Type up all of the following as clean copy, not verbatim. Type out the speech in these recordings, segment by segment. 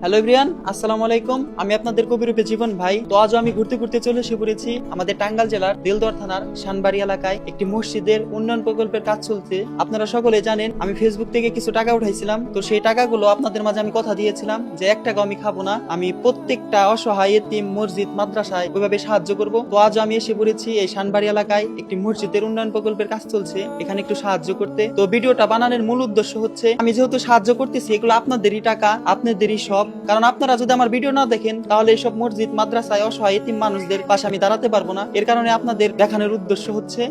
Hello everyone, আসসালামু আলাইকুম। আমি আপনাদের কবিরূপে জীবন ভাই। তো আজ আমি ঘুরতে ঘুরতে চলে এসে পড়েছি আমাদের টাঙ্গাইল জেলার দেলদুয়ার থানার শানবাড়ি এলাকায় একটি মসজিদের উন্নয়ন প্রকল্পের কাজ চলছে। আপনারা সকলে জানেন আমি ফেসবুক থেকে কিছু টাকা উঠাইছিলাম, তো সেই টাকাগুলো আপনাদের মাঝে আমি কথা দিয়েছিলাম যে 1 টাকা আমি খাবো না, আমি প্রত্যেকটা অসহায় এতিম, মসজিদ, মাদ্রাসায় ওইভাবে সাহায্য করব। তো আজ আমি এসে পড়েছি এই শানবাড়ি এলাকায় একটি মসজিদের উন্নয়ন প্রকল্পের কাজ চলছে, এখানে একটু সাহায্য করতে। তো ভিডিওটা বানানোর মূল উদ্দেশ্য হচ্ছে আমি যেহেতু সাহায্য করতেছি, এগুলো আপনাদেরই টাকা, আপনাদেরই সব। কারণ আপনারা যদি আমার ভিডিও না দেখেন তাহলে এইসব মসজিদ, মাদ্রাসায় অসহায় এতিম মানুষদের পাশে আমি দাঁড়াতে পারবো না। এর কারণে আপনাদের দেখানোর উদ্দেশ্য হচ্ছে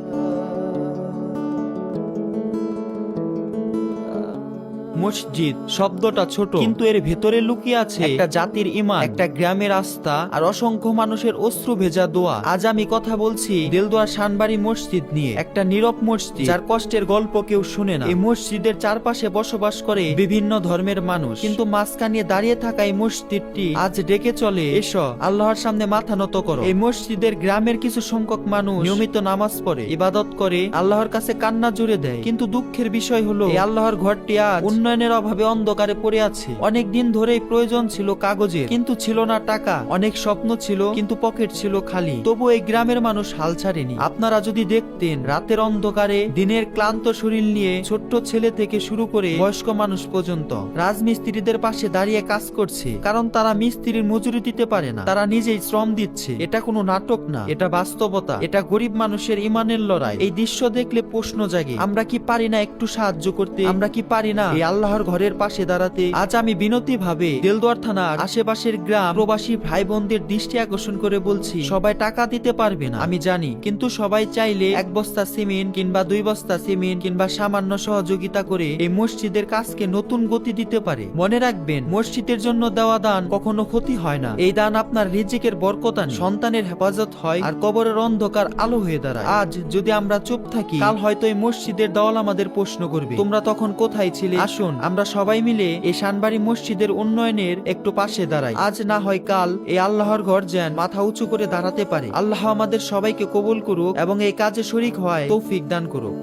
মসজিদ শব্দটা ছোট, কিন্তু এর ভেতরে লুকিয়ে আছে একটা জাতির ঈমান, একটা গ্রামের আস্থা আর অসংখ্য মানুষের অশ্রু ভেজা দোয়া। আজ আমি কথা বলছি দেলদুয়ার শানবাড়ি মসজিদ নিয়ে, একটা নীরব মসজিদ যার কষ্টের গল্প কেউ শুনে না। এই মসজিদের চারপাশে বসবাস করে বিভিন্ন ধর্মের মানুষ, কিন্তু মাঝখানে দাঁড়িয়ে থাকা এই মসজিদটি আজ ডেকে চলে, এসো আল্লাহর সামনে মাথা নত করো। এই মসজিদের গ্রামের কিছু সংখ্যক মানুষ নিয়মিত নামাজ পড়ে, ইবাদত করে, আল্লাহর কাছে কান্না জুড়ে দেয়। কিন্তু দুঃখের বিষয় হলো এই আল্লাহর ঘরটি আজ উন্নয়নের অভাবে অন্ধকারে পড়ে আছে। অনেক দিন ধরেই প্রয়োজন ছিল কাগজের, কিন্তু ছিল না টাকা। অনেক স্বপ্ন ছিল, কিন্তু পকেট ছিল খালি। তবু এই গ্রামের মানুষ হাল ছাড়েনি। আপনারা যদি দেখতেন রাতের অন্ধকারে দিনের ক্লান্ত শরীর নিয়ে ছোট্ট ছেলে থেকে শুরু করে বয়স্ক মানুষ পর্যন্ত রাজমিস্ত্রিদের পাশে দাঁড়িয়ে কাজ করছে, কারণ তারা মিস্ত্রির মজুরি দিতে পারে না, তারা নিজেই শ্রম দিচ্ছে। এটা কোনো নাটক না, এটা বাস্তবতা, এটা গরিব মানুষের ইমানের লড়াই। এই দৃশ্য দেখলে প্রশ্ন জাগে, আমরা কি পারি না একটু সাহায্য করতে? আমরা কি পারি না এই আল্লাহর ঘরের পাশে দাঁড়াতে? আজ আমি বিনতি ভাবে দেলদুয়ার থানার আশেপাশের গ্রাম প্রবাসী ভাই বোনদের দৃষ্টি আকর্ষণ করে বলছি, সবাই টাকা দিতে পারবে না আমি জানি, কিন্তু সবাই চাইলে 1 বস্তা সিমেন্ট কিংবা 2 বস্তা সিমেন্ট কিংবা সামান্য সহযোগিতা করে এই মসজিদের কাজকে নতুন গতি দিতে পারে। মনে রাখবেন, মসজিদের জন্য দেওয়া দান কখনো ক্ষতি হয় না। এই দান আপনার রিজিকের বরকত আনে, সন্তানের হেফাজত হয়, আর কবরের অন্ধকার আলো হয়ে দাঁড়ায়। আজ যদি আমরা চুপ থাকি, কাল হয়তো এই মসজিদের দেওয়াল আমাদের প্রশ্ন করবে, তোমরা তখন কোথায় ছিলে? আসুন আমরা সবাই মিলে এই শানবাড়ি মসজিদের উন্নয়নের একটু পাশে দাঁড়াই। আজ না হয় কাল এই আল্লাহর ঘর যেন মাথা উঁচু করে দাঁড়াতে পারে। আল্লাহ আমাদের সবাইকে কবুল করুক এবং এই কাজে শরীক হয় তৌফিক দান করুক।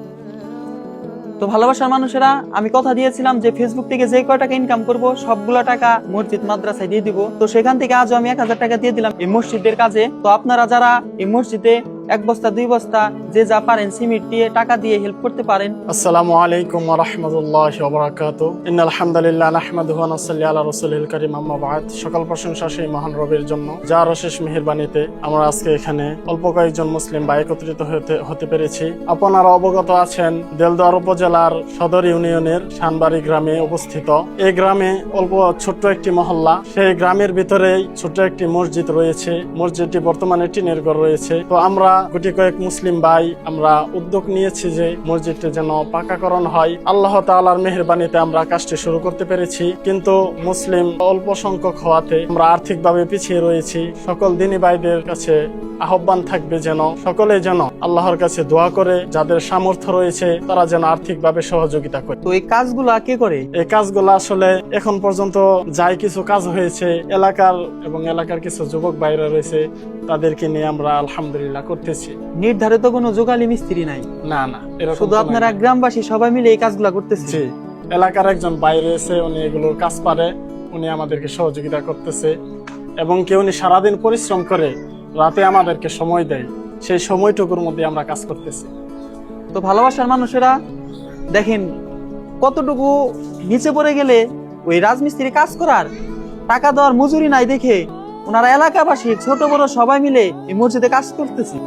তো ভালোবাসার মানুষেরা, আমি কথা দিয়েছিলাম যে ফেসবুক থেকে যে কয় টাকা ইনকাম করব সবগুলো টাকা মসজিদ, মাদ্রাসায় দিয়ে দিব। তো সেখান থেকে আজও আমি 1000 টাকা দিয়ে দিলাম এই মসজিদের কাজে। তো আপনারা যারা এই মসজিদে 1 বস্তা 2 বস্তা যে যা পারেন সিমেন্ট দিয়ে, টাকা দিয়ে হেল্প করতে পারেন। আসসালামু আলাইকুম ওয়া রাহমাতুল্লাহি ওয়া বারাকাতুহু। ইন্নাল হামদুলিল্লাহ নাহমাদুহু ওয়া নুসাল্লি আলা রাসূলিল কারীম, আম্মা বা'দ। সকল প্রশংসা সেই মহান রবের জন্য, যার অশেষ মেহেরবানিতে আমরা আজকে এখানে অল্প কয়েকজন মুসলিম ভাই একত্রিত হতে পেরেছি। আপনারা অবগত আছেন দেলদুয়ার উপজেলার সদর ইউনিয়নের শানবাড়ি গ্রামে অবস্থিত। এই গ্রামে অল্প ছোট্ট একটি মহল্লা, সেই গ্রামের ভিতরেই ছোট্ট একটি মসজিদ রয়েছে। মসজিদটি বর্তমানে টিনের ঘর রয়েছে। তো আমরা গুটি কয়েক মুসলিম ভাই আমরা উদ্যোগ নিয়েছি যে মসজিদটি যেন পাকাকরণ হয়। আল্লাহ তাআলার মেহেরবানিতে আমরা কাজটি শুরু করতে পেরেছি, কিন্তু মুসলিম অল্প সংখ্যক হওয়াতে আমরা আর্থিকভাবে পিছিয়ে রয়েছি। সকল দিনী ভাইদের কাছে আহ্বান থাকবে যেন সকলে যেন আল্লাহর কাছে দোয়া করে, যাদের সামর্থ্য রয়েছে তারা যেন আর্থিকভাবে সহযোগিতা করে। তো এই কাজগুলো কে করে? এই কাজগুলো আসলে এখন পর্যন্ত যাই কিছু কাজ হয়েছে এলাকার এবং এলাকার কিছু যুবক ভাইরা রয়েছে, তাদেরকে নিয়ে আমরা আলহামদুলিল্লাহ করতেছি। নির্ধারিত কোনো যোগালী মিস্ত্রি নাই? না না, শুধু আপনারা গ্রামবাসী সবাই মিলে এই কাজগুলো করতেছে? এলাকার একজন ভাই রয়েছে, উনি এগুলো কাজ পারে, উনি আমাদেরকে সহযোগিতা করতেছে এবং কি উনি সারাদিন পরিশ্রম করে রাতে আমাদেরকে সময় দেয়, সেই সময়টুকুর মধ্যে আমরা কাজ করতেছি। তো ভালোবাসার মানুষেরা দেখেন কতটুকু নিচে পড়ে গেলে ওই রাজমিস্ত্রি কাজ করার টাকা দেওয়ার মজুরি নাই দেখে ওনারা এলাকাবাসী ছোট বড় সবাই মিলে এই মসজিদে কাজ করতেছে।